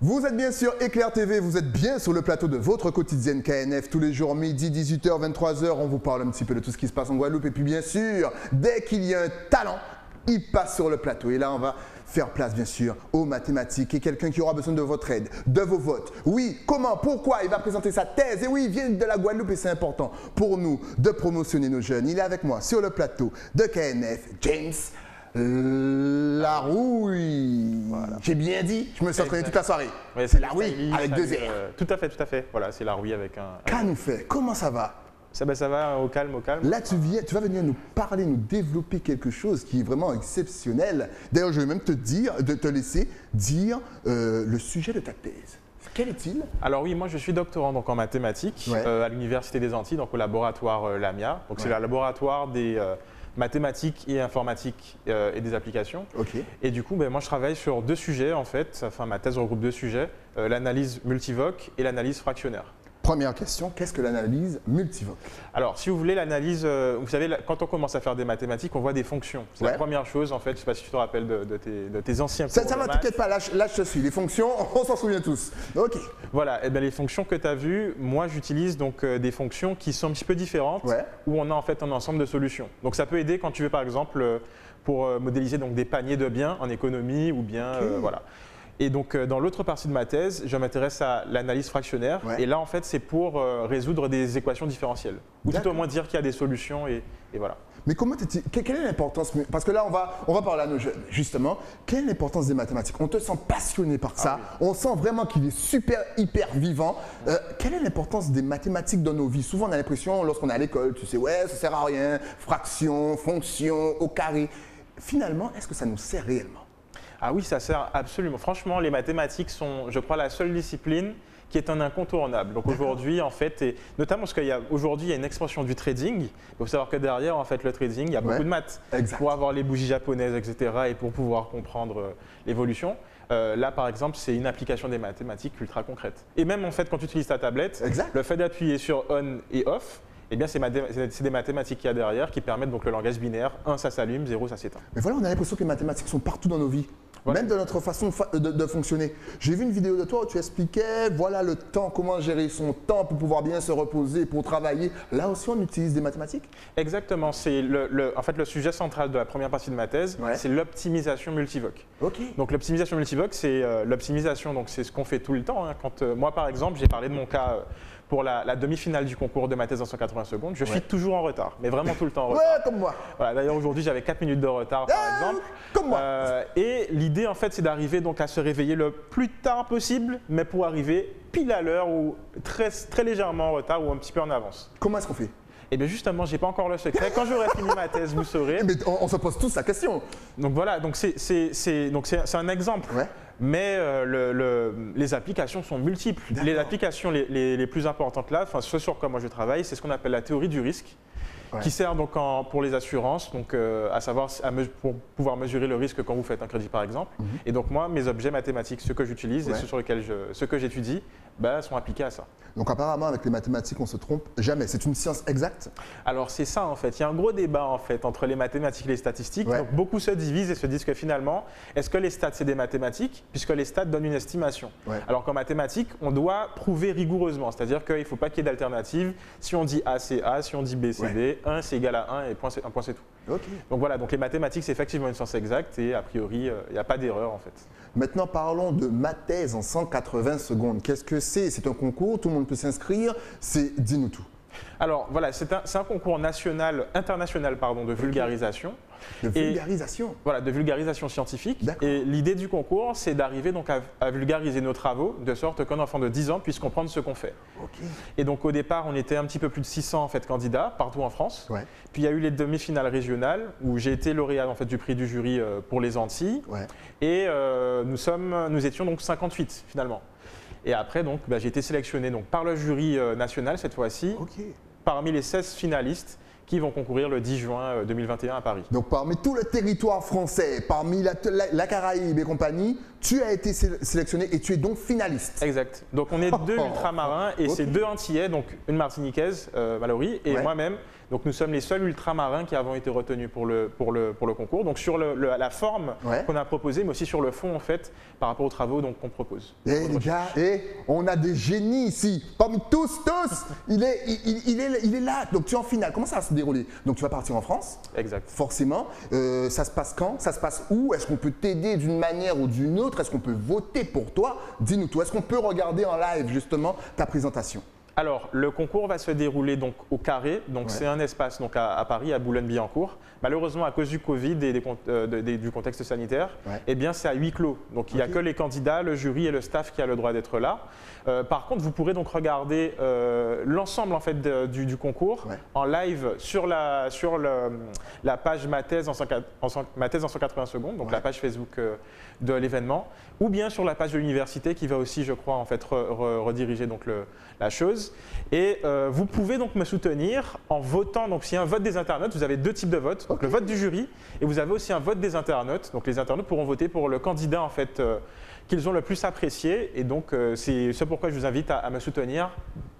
Vous êtes bien sur Éclair TV, vous êtes bien sur le plateau de votre quotidienne KNF. Tous les jours, midi, 18h, 23h, on vous parle un petit peu de tout ce qui se passe en Guadeloupe. Et puis bien sûr, dès qu'il y a un talent, il passe sur le plateau. Et là, on va faire place, bien sûr, aux mathématiques et quelqu'un qui aura besoin de votre aide, de vos votes. Oui, comment, pourquoi, il va présenter sa thèse. Et oui, il vient de la Guadeloupe et c'est important pour nous de promotionner nos jeunes. Il est avec moi sur le plateau de KNF, James Larouille. Voilà. J'ai bien dit, je me suis entraîné toute la soirée. Ouais, c'est Larouille avec deux R. Tout à fait, tout à fait. Voilà, c'est Larouille avec un. Qu'a-nous fait? Comment ça va? Ça va, au calme, au calme. Là, tu vas venir nous parler, nous développer quelque chose qui est vraiment exceptionnel. D'ailleurs, je vais même te laisser dire le sujet de ta thèse. Quel est-il? Alors oui, moi je suis doctorant donc, en mathématiques à l'Université des Antilles, donc au laboratoire LAMIA. Donc c'est le laboratoire des mathématiques et informatiques et des applications. Okay. Et du coup, moi je travaille sur deux sujets en fait. Enfin, ma thèse regroupe deux sujets, l'analyse multivoque et l'analyse fractionnaire. Première question, qu'est-ce que l'analyse multivoque? Alors, si vous voulez, l'analyse, vous savez, quand on commence à faire des mathématiques, on voit des fonctions. C'est la première chose, en fait, je ne sais pas si tu te rappelles de tes anciens cours. Ça va, t'inquiète pas, là je te suis. Les fonctions, on s'en souvient tous. Ok. Voilà, et bien, les fonctions que tu as vues, moi j'utilise donc des fonctions qui sont un petit peu différentes, où on a en fait un ensemble de solutions. Donc ça peut aider quand tu veux, par exemple, pour modéliser donc, des paniers de biens en économie ou bien, voilà. Et donc, dans l'autre partie de ma thèse, je m'intéresse à l'analyse fractionnaire. Et là, en fait, c'est pour résoudre des équations différentielles. Ou tout au moins dire qu'il y a des solutions et voilà. Mais quelle est l'importance? Parce que là, on va parler à nos jeunes, justement. Quelle est l'importance des mathématiques? On te sent passionné par ça. Oui. On sent vraiment qu'il est super, hyper vivant. Quelle est l'importance des mathématiques dans nos vies? Souvent, on a l'impression, lorsqu'on est à l'école, tu sais, ouais, ça sert à rien. Fraction, fonction, au carré. Finalement, est-ce que ça nous sert réellement? Ah oui, ça sert absolument. Franchement, les mathématiques sont, je crois, la seule discipline qui est un incontournable. Donc aujourd'hui, en fait, et notamment parce qu'aujourd'hui, il y a une expansion du trading. Il faut savoir que derrière, en fait, le trading, il y a beaucoup de maths. Exact. Pour avoir les bougies japonaises, etc. et pour pouvoir comprendre l'évolution. Là, par exemple, c'est une application des mathématiques ultra concrète. Et même, en fait, quand tu utilises ta tablette, le fait d'appuyer sur on et off, eh bien, c'est des mathématiques qu'il y a derrière qui permettent donc le langage binaire. 1, ça s'allume, 0, ça s'éteint. Mais voilà, on a l'impression que les mathématiques sont partout dans nos vies. Voilà. Même dans notre façon de fonctionner. J'ai vu une vidéo de toi où tu expliquais, voilà le temps, comment gérer son temps pour pouvoir bien se reposer, pour travailler. Là aussi, on utilise des mathématiques? Exactement. C'est en fait, le sujet central de la première partie de ma thèse, c'est l'optimisation multivoque. Okay. Donc l'optimisation multivoque, c'est l'optimisation, donc c'est ce qu'on fait tout le temps. Hein. Quand moi, par exemple, j'ai parlé de mon cas pour la demi-finale du concours de ma thèse en 180 secondes, je suis toujours en retard, mais vraiment tout le temps en retard. Ouais, comme moi. Voilà, d'ailleurs, aujourd'hui, j'avais 4 minutes de retard, par exemple. Comme moi. Et l'idée, en fait, c'est d'arriver donc à se réveiller le plus tard possible, mais pour arriver pile à l'heure ou très, très légèrement en retard ou un petit peu en avance. Comment est-ce qu'on fait? Eh bien justement, je n'ai pas encore le secret. Quand j'aurai fini ma thèse, vous saurez. Mais on se pose tous la question. Donc voilà, donc c'est un exemple. Mais les applications sont multiples. Les applications les plus importantes là, ce sur quoi moi je travaille, c'est ce qu'on appelle la théorie du risque, qui sert donc pour les assurances, donc à savoir pour pouvoir mesurer le risque quand vous faites un crédit par exemple. Et donc moi, mes objets mathématiques, ceux que j'utilise et ceux que j'étudie, sont appliqués à ça. Donc apparemment avec les mathématiques, on se trompe jamais. C'est une science exacte? Alors c'est ça en fait. Il y a un gros débat en fait entre les mathématiques et les statistiques. Donc beaucoup se divisent et se disent que finalement, est-ce que les stats c'est des mathématiques puisque les stats donnent une estimation. Alors qu'en mathématiques, on doit prouver rigoureusement. C'est-à-dire qu'il ne faut pas qu'il y ait d'alternative. Si on dit A c'est A, si on dit B c'est B, 1 c'est égal à 1 et un point c'est tout. Donc voilà, donc les mathématiques c'est effectivement une science exacte et a priori il n'y a pas d'erreur en fait. Maintenant parlons de ma thèse en 180 secondes. Qu'est-ce que c'est? C'est un concours, tout le monde peut s'inscrire. Dis-nous tout. Alors voilà, c'est un concours international de vulgarisation. De vulgarisation? Voilà, de vulgarisation scientifique. Et l'idée du concours, c'est d'arriver donc à vulgariser nos travaux de sorte qu'un enfant de 10 ans puisse comprendre ce qu'on fait. Et donc au départ, on était un petit peu plus de 600 en fait, candidats partout en France. Puis il y a eu les demi-finales régionales où j'ai été lauréat en fait, du prix du jury pour les Antilles. Et nous étions donc 58 finalement. Et après, donc, j'ai été sélectionné donc, par le jury national cette fois-ci, parmi les 16 finalistes qui vont concourir le 10 juin 2021 à Paris. Donc parmi tout le territoire français, parmi la Caraïbe et compagnie, tu as été sélectionné et tu es donc finaliste. Exact. Donc on est deux ultramarins et c'est deux Antillais, donc une Martiniquaise, Mallory, et moi-même. Donc nous sommes les seuls ultramarins qui avons été retenus pour le concours. Donc sur la forme qu'on a proposée, mais aussi sur le fond en fait, par rapport aux travaux qu'on propose. Les gars, on a des génies ici. Parmi tous, il est là. Donc tu es en finale. Comment ça va se dérouler? Donc tu vas partir en France. Exact. Forcément. Ça se passe quand? Ça se passe où? Est-ce qu'on peut t'aider d'une manière ou d'une autre? Est-ce qu'on peut voter pour toi? Dis-nous tout. Est-ce qu'on peut regarder en live justement ta présentation? Alors, le concours va se dérouler donc au Carré, donc c'est un espace donc à Paris, à Boulogne-Billancourt. Malheureusement, à cause du Covid et du contexte sanitaire, eh bien c'est à huis clos. Donc il n'y a que les candidats, le jury et le staff qui a le droit d'être là. Par contre, vous pourrez donc regarder l'ensemble en fait du concours en live sur la page Ma thèse en 180 secondes, donc la page Facebook de l'événement, ou bien sur la page de l'université qui va aussi, je crois, en fait rediriger donc la chose. Et vous pouvez donc me soutenir en votant. Donc s'il y a un vote des internautes, vous avez deux types de votes. Donc le vote du jury et vous avez aussi un vote des internautes. Donc les internautes pourront voter pour le candidat en fait qu'ils ont le plus apprécié. Et donc c'est ce pourquoi je vous invite à me soutenir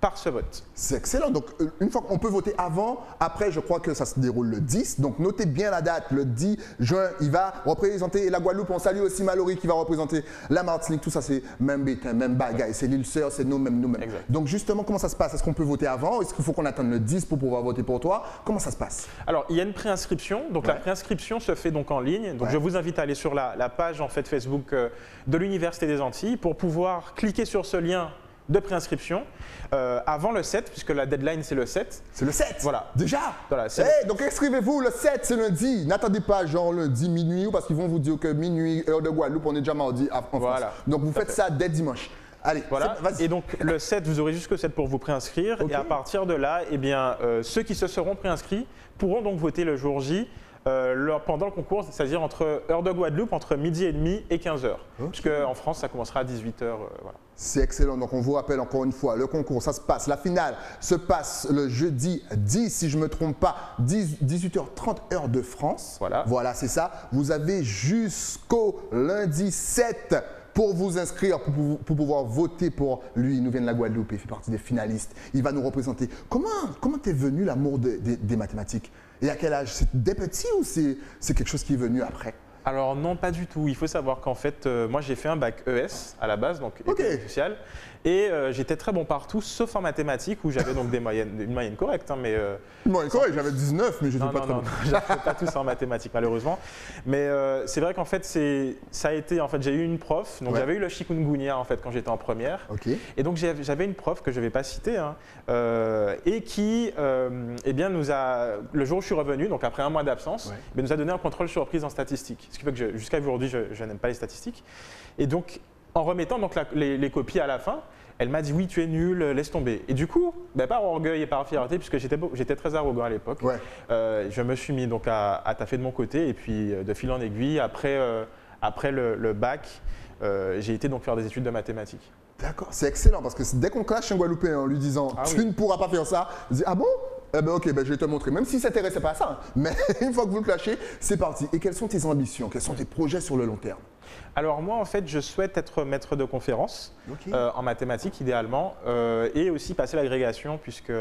par ce vote. C'est excellent. Donc, une fois qu'on peut voter avant, après, je crois que ça se déroule le 10. Donc, notez bien la date. Le 10 juin, il va représenter la Guadeloupe. On salue aussi Mallory qui va représenter la Martinique. Tout ça, c'est même bétain, même bagaille. C'est l'île sœur, c'est nous-mêmes. Donc, justement, comment ça se passe? Est-ce qu'on peut voter avant? Est-ce qu'il faut qu'on attende le 10 pour pouvoir voter pour toi? Comment ça se passe? Alors, il y a une préinscription. Donc, la préinscription se fait donc en ligne. Donc, je vous invite à aller sur la page en fait, Facebook de l'Université des Antilles pour pouvoir cliquer sur ce lien de préinscription avant le 7, puisque la deadline c'est le 7. C'est le 7? Voilà. Déjà? Voilà, donc inscrivez-vous, le 7 c'est lundi. N'attendez pas genre lundi minuit, parce qu'ils vont vous dire que minuit, heure de Guadeloupe, on est déjà mardi en France. Donc vous faites ça dès dimanche. Allez, voilà. Et donc le 7, vous aurez jusqu'au 7 pour vous préinscrire. Et à partir de là, eh bien, ceux qui se seront préinscrits pourront donc voter le jour J pendant le concours, c'est-à-dire entre heure de Guadeloupe, entre midi et demi et 15h. Puisque en France, ça commencera à 18h. Voilà. C'est excellent. Donc, on vous rappelle encore une fois, le concours, ça se passe, la finale se passe le jeudi 10, si je ne me trompe pas, 18h30 heure de France. Voilà, c'est ça. Vous avez jusqu'au lundi 7 pour vous inscrire, pour pouvoir voter pour lui. Il nous vient de la Guadeloupe, il fait partie des finalistes. Il va nous représenter. Comment t'es venu l'amour des mathématiques? Et à quel âge? C'est dès petit ou c'est quelque chose qui est venu après? Alors non, pas du tout. Il faut savoir qu'en fait, moi j'ai fait un bac ES à la base, donc économie sociale, et j'étais très bon partout, sauf en mathématiques où j'avais donc une moyenne correcte. Hein, mais une moyenne correcte, j'avais 19, mais je n'étais pas très bon. Non, pas tous en mathématiques malheureusement. Mais c'est vrai qu'en fait, ça a été, en fait, j'ai eu une prof, donc j'avais eu le chikungunya en fait quand j'étais en première, et donc j'avais une prof que je ne vais pas citer, hein, et qui, eh bien, le jour où je suis revenu, donc après un mois d'absence, nous a donné un contrôle surprise en statistiques. Ce qui fait que jusqu'à aujourd'hui, je n'aime pas les statistiques. Et donc, en remettant donc les copies à la fin, elle m'a dit oui, tu es nul, laisse tomber. Et du coup, par orgueil et par fierté, puisque j'étais très arrogant à l'époque, je me suis mis donc à taffer de mon côté. Et puis, de fil en aiguille, après le bac, j'ai été donc faire des études de mathématiques. D'accord, c'est excellent parce que dès qu'on clash un Guadeloupéen en lui disant tu ne pourras pas faire ça, il dit ah bon? Eh ben ok, je vais te montrer, même s'il ne s'intéressait pas à ça. Mais une fois que vous le clashez, c'est parti. Et quelles sont tes ambitions? Quels sont tes projets sur le long terme? Alors moi, en fait, je souhaite être maître de conférence en mathématiques idéalement et aussi passer l'agrégation puisque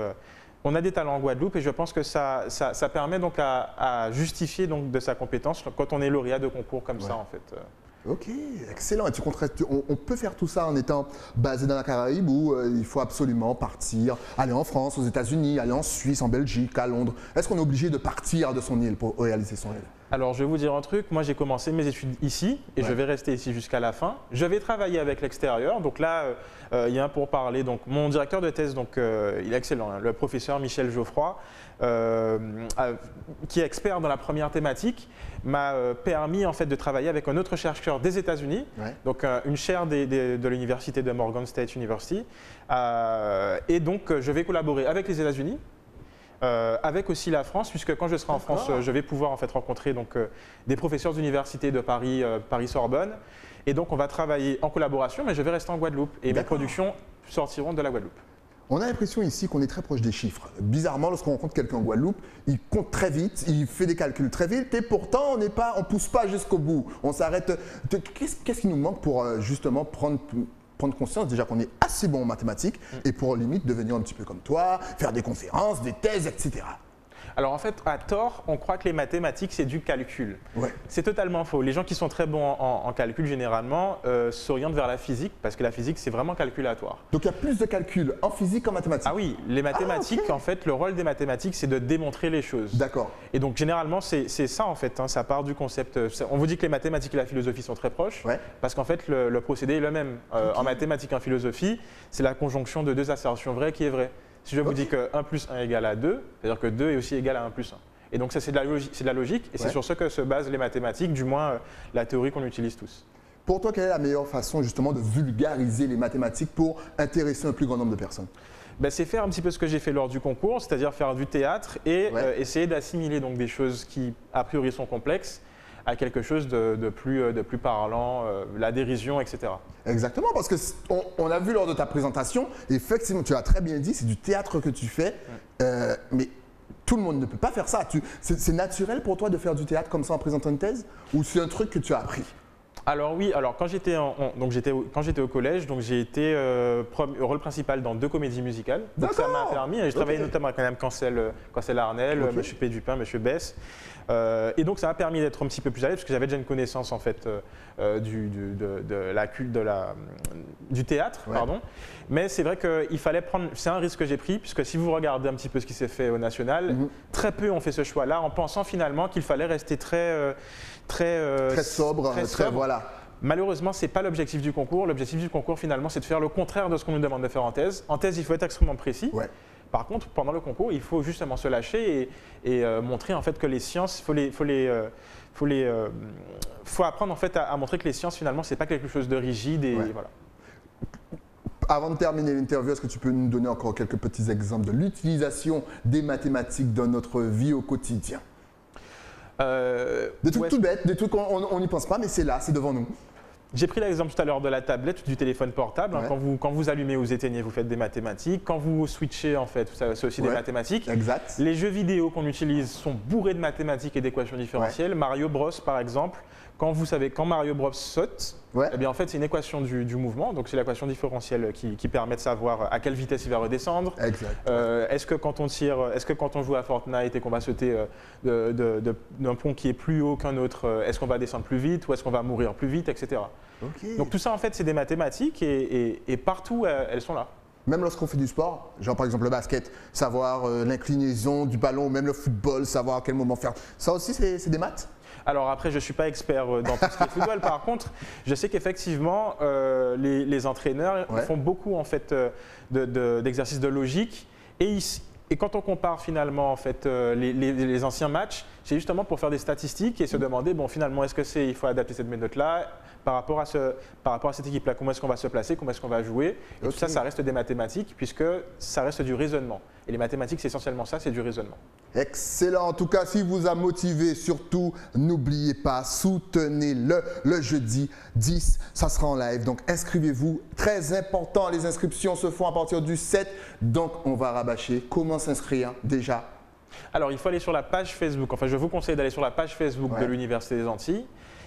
on a des talents en Guadeloupe et je pense que ça permet donc à justifier donc de sa compétence quand on est lauréat de concours comme ça en fait. Ok, excellent. Et on peut faire tout ça en étant basé dans la Caraïbe ou il faut absolument partir, aller en France, aux États-Unis, aller en Suisse, en Belgique, à Londres. Est-ce qu'on est obligé de partir de son île pour réaliser son île? Alors, je vais vous dire un truc. Moi, j'ai commencé mes études ici et je vais rester ici jusqu'à la fin. Je vais travailler avec l'extérieur. Donc là, il y a un pourparler. Donc, mon directeur de thèse, donc, il est excellent, hein, le professeur Michel Geoffroy, qui est expert dans la première thématique, m'a permis en fait de travailler avec un autre chercheur des États-Unis, donc une chaire de l'université de Morgan State University. Et donc, je vais collaborer avec les États-Unis. Avec aussi la France, puisque quand je serai en France, je vais pouvoir en fait rencontrer donc, des professeurs d'université de Paris, Paris-Sorbonne. Et donc, on va travailler en collaboration, mais je vais rester en Guadeloupe. Et mes productions sortiront de la Guadeloupe. On a l'impression ici qu'on est très proche des chiffres. Bizarrement, lorsqu'on rencontre quelqu'un en Guadeloupe, il compte très vite, il fait des calculs très vite et pourtant on ne pousse pas jusqu'au bout. On s'arrête. Qu'est-ce qui nous manque pour justement prendre conscience déjà qu'on est assez bon en mathématiques et pour limite devenir un petit peu comme toi, faire des conférences, des thèses, etc. Alors en fait, à tort, on croit que les mathématiques, c'est du calcul. Ouais. C'est totalement faux. Les gens qui sont très bons en calcul, généralement, s'orientent vers la physique, parce que la physique, c'est vraiment calculatoire. Donc il y a plus de calcul en physique qu'en mathématiques. Ah oui, les mathématiques, okay. En fait, le rôle des mathématiques, c'est de démontrer les choses. D'accord. Et donc généralement, c'est ça en fait, hein, ça part du concept. On vous dit que les mathématiques et la philosophie sont très proches, ouais. Parce qu'en fait, le procédé est le même. Okay. En mathématiques et en philosophie, c'est la conjonction de deux assertions vraies qui est vraie. Si je vous dis que 1 plus 1 égale à 2, c'est-à-dire que 2 est aussi égal à 1 plus 1. Et donc ça, c'est de la logique et c'est sur ce que se basent les mathématiques, du moins la théorie qu'on utilise tous. Pour toi, quelle est la meilleure façon justement de vulgariser les mathématiques pour intéresser un plus grand nombre de personnes? C'est faire un petit peu ce que j'ai fait lors du concours, c'est-à-dire faire du théâtre et essayer d'assimiler donc des choses qui, a priori, sont complexes à quelque chose de plus parlant, la dérision, etc. Exactement, parce qu'on a vu lors de ta présentation, effectivement, tu as très bien dit, c'est du théâtre que tu fais, mais tout le monde ne peut pas faire ça. C'est naturel pour toi de faire du théâtre comme ça en présentant une thèse ou c'est un truc que tu as appris? Alors oui, quand j'étais au collège, j'ai été rôle principal dans 2 comédies musicales. Donc ça m'a permis, je travaillais notamment avec Mme Cancel Arnel, M. Pédupin, M. Bess. Et donc ça m'a permis d'être un petit peu plus à l'aise parce que j'avais déjà une connaissance en fait du théâtre, pardon. Mais c'est vrai qu'il fallait prendre, c'est un risque que j'ai pris puisque si vous regardez un petit peu ce qui s'est fait au national, très peu ont fait ce choix-là en pensant finalement qu'il fallait rester très sobre. Voilà. Malheureusement, ce n'est pas l'objectif du concours. L'objectif du concours, finalement, c'est de faire le contraire de ce qu'on nous demande de faire en thèse. En thèse, il faut être extrêmement précis. Ouais. Par contre, pendant le concours, il faut justement se lâcher et montrer en fait que les sciences, faut apprendre en fait à montrer que les sciences, finalement, c'est pas quelque chose de rigide et voilà. Avant de terminer l'interview, est-ce que tu peux nous donner encore quelques petits exemples de l'utilisation des mathématiques dans notre vie au quotidien? Des trucs tout bêtes, des trucs qu'on n'y pense pas, mais c'est là, c'est devant nous. J'ai pris l'exemple tout à l'heure de la tablette, du téléphone portable. Quand vous allumez ou vous éteignez, vous faites des mathématiques. Quand vous switchez, en fait, c'est aussi des mathématiques. Exact. Les jeux vidéo qu'on utilise sont bourrés de mathématiques et d'équations différentielles. Mario Bros, par exemple, quand Mario Bros saute, eh bien, en fait, c'est une équation du mouvement. Donc, c'est l'équation différentielle qui permet de savoir à quelle vitesse il va redescendre. Exact. Est-ce que quand on joue à Fortnite et qu'on va sauter d'un pont qui est plus haut qu'un autre, est-ce qu'on va descendre plus vite ou est-ce qu'on va mourir plus vite, etc. Okay. Donc tout ça en fait c'est des mathématiques et partout elles sont là. Même lorsqu'on fait du sport, genre par exemple le basket, savoir l'inclinaison du ballon, même le football, savoir à quel moment faire, ça aussi c'est des maths? Alors après je ne suis pas expert dans tout ce qui est football, par contre je sais qu'effectivement les entraîneurs font beaucoup en fait d'exercices de logique et quand on compare finalement en fait, les anciens matchs, c'est justement pour faire des statistiques et se demander bon finalement il faut adapter cette méthode-là par rapport à cette équipe-là, comment est-ce qu'on va se placer, comment est-ce qu'on va jouer. Et tout ça, ça reste des mathématiques puisque ça reste du raisonnement. Et les mathématiques, c'est essentiellement ça, c'est du raisonnement. Excellent. En tout cas, s'il vous a motivé, surtout, n'oubliez pas, soutenez-le le jeudi 10. Ça sera en live. Donc, inscrivez-vous. Très important, les inscriptions se font à partir du 7. Donc, on va rabâcher. Comment s'inscrire déjà? Alors, il faut aller sur la page Facebook. Enfin, je vous conseille d'aller sur la page Facebook de l'Université des Antilles.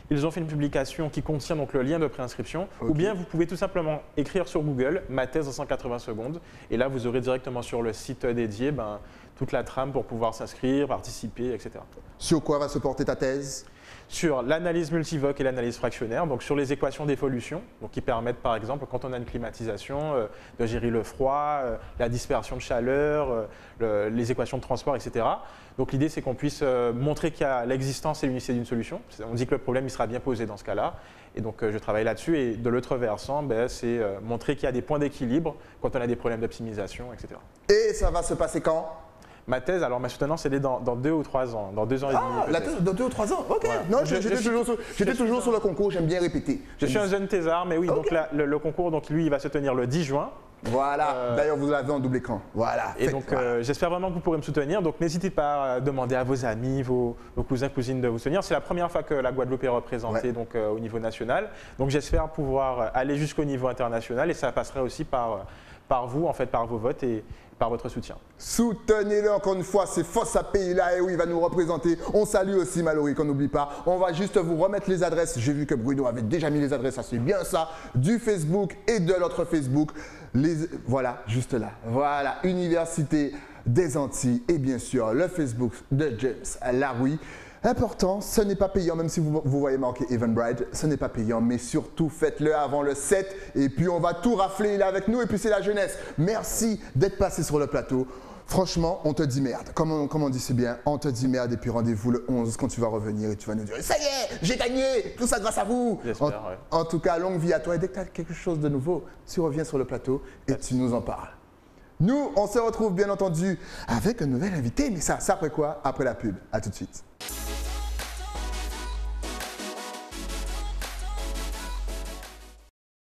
Ils ont fait une publication qui contient donc le lien de préinscription. Ou bien vous pouvez tout simplement écrire sur Google « Ma thèse en 180 secondes » et là vous aurez directement sur le site dédié toute la trame pour pouvoir s'inscrire, participer, etc. Sur quoi va se porter ta thèse? Sur l'analyse multivoque et l'analyse fractionnaire, donc sur les équations d'évolution, qui permettent par exemple, quand on a une climatisation, de gérer le froid, la dispersion de chaleur, les équations de transport, etc. Donc l'idée c'est qu'on puisse montrer qu'il y a l'existence et l'unicité d'une solution. On dit que le problème il sera bien posé dans ce cas-là. Et donc je travaille là-dessus et de l'autre versant, c'est montrer qu'il y a des points d'équilibre quand on a des problèmes d'optimisation, etc. Et ça va se passer quand? Ma thèse, alors ma soutenance, elle est dans 2 ou 3 ans, dans 2 ans et demi. Ah, la thèse dans 2 ou 3 ans, ok. Voilà. Non, j'étais toujours sur le concours, j'aime bien répéter. Je suis un jeune thésard, mais oui, donc le concours, lui, il va se tenir le 10 juin. Voilà, d'ailleurs vous l'avez en double écran. Voilà. Et donc j'espère vraiment que vous pourrez me soutenir. Donc n'hésitez pas à demander à vos amis, vos cousins, cousines de vous soutenir. C'est la première fois que la Guadeloupe est représentée au niveau national. Donc j'espère pouvoir aller jusqu'au niveau international et ça passerait aussi par par vous, en fait, par vos votes et par votre soutien. Soutenez-le encore une fois, c'est Fossa Pays là et où il va nous représenter. On salue aussi Mallory, qu'on n'oublie pas. On va juste vous remettre les adresses. J'ai vu que Bruno avait déjà mis les adresses, ça c'est bien ça, du Facebook et de l'autre Facebook. Voilà, juste là. Voilà, Université des Antilles et bien sûr le Facebook de James Laroui. Important, ce n'est pas payant, même si vous voyez marqué Eventbrite, ce n'est pas payant, mais surtout faites-le avant le 7 et puis on va tout rafler, il est avec nous et puis c'est la jeunesse. Merci d'être passé sur le plateau. Franchement, on te dit merde. Comme on dit, c'est bien, on te dit merde et puis rendez-vous le 11 quand tu vas revenir et tu vas nous dire « Ça y est, j'ai gagné, tout ça grâce à vous !» En tout cas, longue vie à toi et dès que tu as quelque chose de nouveau, tu reviens sur le plateau et tu nous en parles. Nous, on se retrouve bien entendu avec un nouvel invité, mais ça après quoi? Après la pub. À tout de suite.